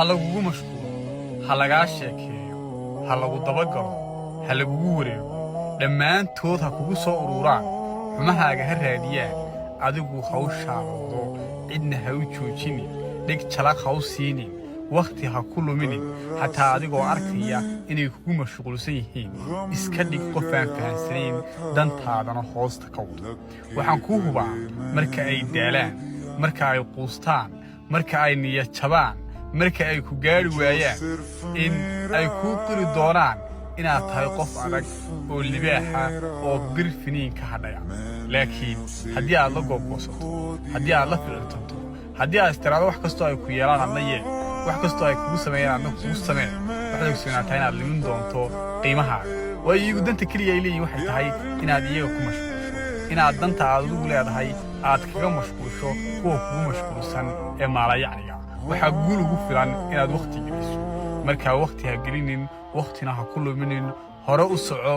lagugu mashquulo, ha lagaa sheekeeyo, ha lagu dabagalo, ha lagugu wareego, dhammaantood ha kugu soo ururaan, xumahaaga ha raadiyaan, adigu hawshaada wado, cidna ha u joojinin, dhig jalaq ha u siinin, wakhti ha ku luminin, xataa adigoo arkaya inay kugu mashquulsan yihiin, iska dhig qof aan fahansanayn dantaadana hoosta ka wado. Waxaan kuu hubaa marka ay daalaan, marka ay quustaan, marka ay niyad jabaan, marka ay ku gaari waayaan, in ay kuu qiri doonaan inaad tahay qof adag oo libaaxa oo bir finiin ka hadhaya. laakiin haddii aad la googoosato, haddii aad la ficiltanto, haddii aad istiraado wax kastoo ay ku yeelaan adna yeel, wax kastoo ay kugu sameeyaan adna kugu samee, waxaad ogsoonaataa inaad limin doonto qiimahaaga. waayo iyagu danta keliya ay leeyihin waxay tahay inaad iyaga ku mashquulsho, inaad danta aad adigu leedahay aad kaga mashquulsho kuwa kugu mashquulsan ee maalayacniga. waxaa guul ugu filan inaad wakhti geliso. markaa wakhti ha gelinin, wakhtina ha ku luminin, hore u soco.